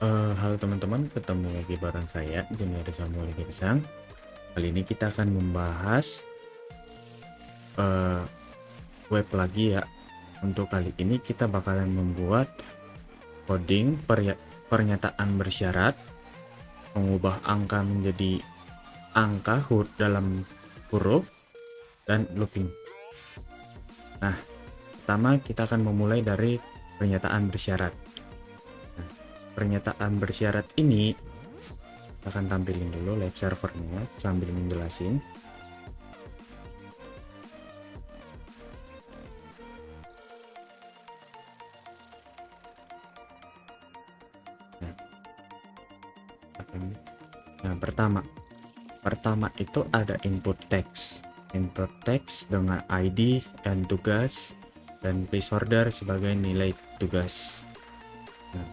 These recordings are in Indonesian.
Halo teman-teman, ketemu lagi bareng saya Junior Samuel Girsang. Kali ini kita akan membahas eh, web lagi ya. Untuk kali ini kita bakalan membuat coding pernyataan bersyarat, mengubah angka menjadi angka dalam huruf, dan looping. Nah, pertama kita akan memulai dari pernyataan bersyarat. Nah, pernyataan bersyarat ini akan tampilin dulu live servernya sambil menjelasin. Nah, pertama itu ada input text dengan ID dan tugas, dan placeholder sebagai nilai tugas. Nah,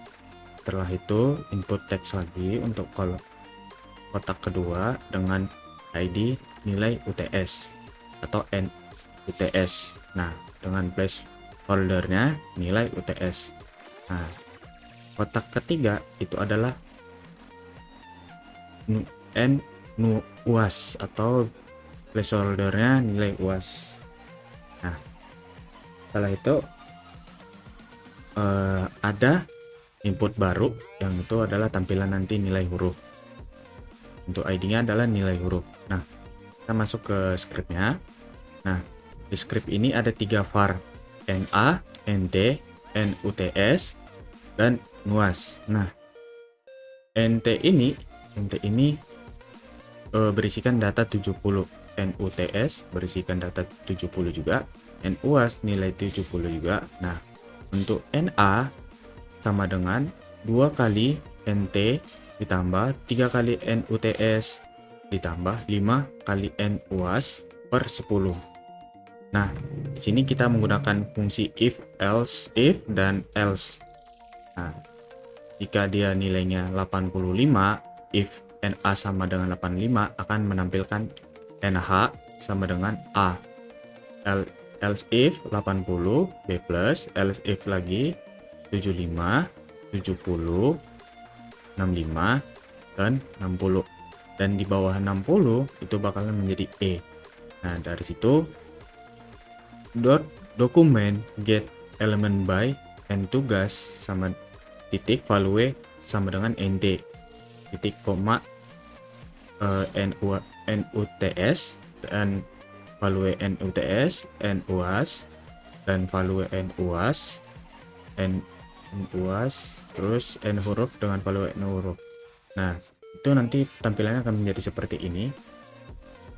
setelah itu input text lagi untuk kalau kotak kedua dengan ID nilai UTS atau N UTS. Nah, dengan placeholdernya nilai UTS. Nah, kotak ketiga itu adalah N UAS atau placeholdernya nilai UAS. Nah, setelah itu ada input baru yang itu adalah tampilan nanti nilai huruf. Untuk ID-nya adalah nilai huruf. Nah, kita masuk ke scriptnya. Nah, di script ini ada 3 var, NA, NT, NUTS, dan NUAS. Nah, NT ini berisikan data 70, NUTS berisikan data 70 juga, NUAS nilai 70 juga. Nah, untuk NA sama dengan 2 kali NT ditambah 3 kali NUTS ditambah 5 kali NUAS per 10. Nah, di sini kita menggunakan fungsi if, else, if, dan else. Nah, jika dia nilainya 85, if NA sama dengan 85 akan menampilkan NH sama dengan A. Else if 80, B+, else if lagi 75, 70, 65, dan 60. Dan di bawah 60 itu bakalan menjadi E. Nah, dari situ dokumen get element by n tugas sama titik value sama dengan nt titik koma NUTS dan value NUTS, NUAS, dan value NUAS, terus N huruf dengan value N huruf. Nah, itu nanti tampilannya akan menjadi seperti ini.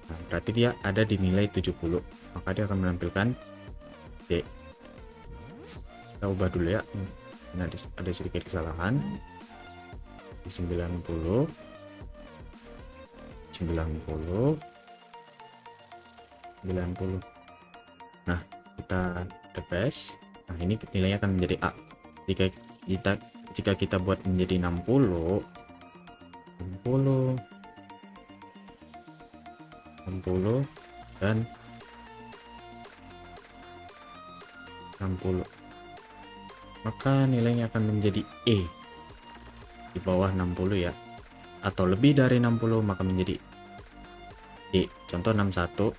Nah, berarti dia ada di nilai 70, maka dia akan menampilkan D. Kita ubah dulu ya. Nah, ada sedikit kesalahan. 90. Nah, kita refresh. Nah, ini nilainya akan menjadi A. Jika kita buat menjadi 60 dan 60, maka nilainya akan menjadi E di bawah 60 ya, atau lebih dari 60 maka menjadi D. Contoh 61.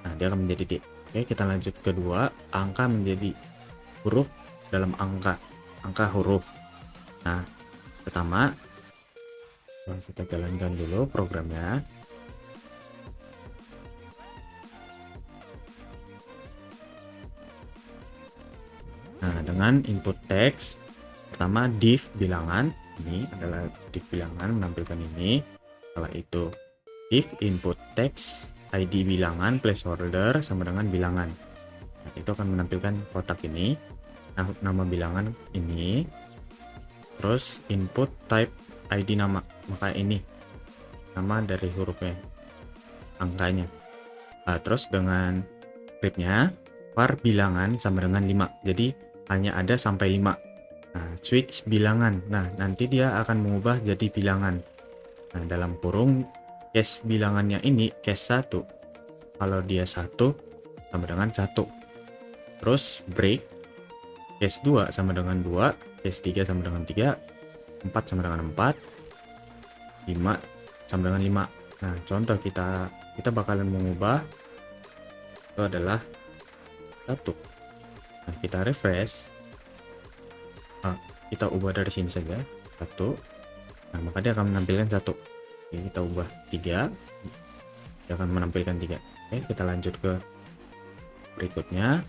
Nah, dia akan menjadi D. Oke, kita lanjut kedua, angka menjadi huruf dalam angka huruf. Nah, pertama kita jalankan dulu programnya. Nah, dengan input text pertama div bilangan, ini adalah div bilangan menampilkan ini. Setelah itu div input text ID bilangan placeholder sama dengan bilangan. Nah, itu akan menampilkan kotak ini. Nah, nama bilangan ini. Terus input type ID nama, maka ini nama dari hurufnya, angkanya. Nah, terus dengan scriptnya var bilangan sama dengan 5, jadi hanya ada sampai 5. Nah, switch bilangan, nah nanti dia akan mengubah jadi bilangan. Nah, dalam kurung case bilangannya ini case 1, kalau dia 1 sama dengan 1. Terus break, case 2 sama dengan 2, case 3 sama dengan 3, 4 sama dengan 4, 5 sama dengan 5. Nah, contoh kita bakalan mengubah itu adalah 1. Nah, kita refresh. Nah, kita ubah dari sini saja 1. Nah, maka dia akan menampilkan 1. Oke, kita ubah 3, dia akan menampilkan 3. Oke, kita lanjut ke berikutnya,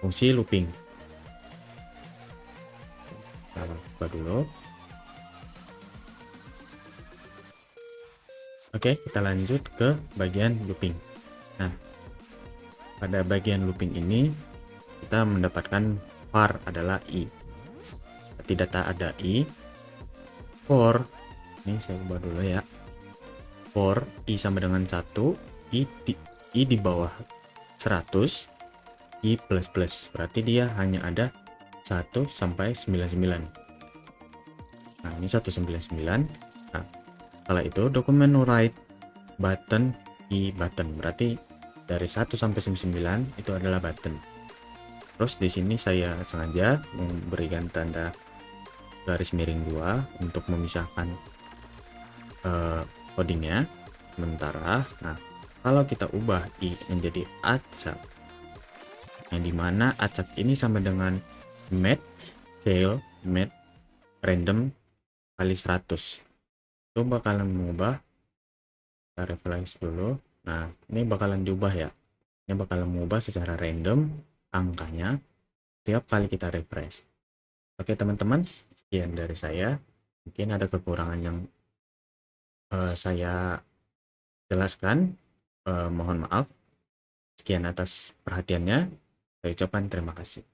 fungsi looping. Kita ubah dulu. Oke, kita lanjut ke bagian looping. Nah, pada bagian looping ini kita mendapatkan var adalah i. Berarti data ada i. For, ini saya ubah dulu ya. For i sama dengan 1, i di bawah 100, i plus plus. Berarti dia hanya ada 1 sampai 99. Nah, ini 199. Nah, setelah itu dokumen write button i button. Berarti dari 1 sampai 99 itu adalah button. Terus di sini saya sengaja memberikan tanda garis miring 2 untuk memisahkan codingnya sementara. Nah, kalau kita ubah i menjadi acak, yang dimana acak ini sama dengan mat tail mat random kali 100, itu bakalan mengubah. Kita refresh dulu. Nah, ini bakalan diubah ya, ini bakalan mengubah secara random angkanya tiap kali kita refresh. Oke teman-teman, sekian dari saya. Mungkin ada kekurangan yang saya jelaskan, mohon maaf. Sekian atas perhatiannya, saya ucapkan terima kasih.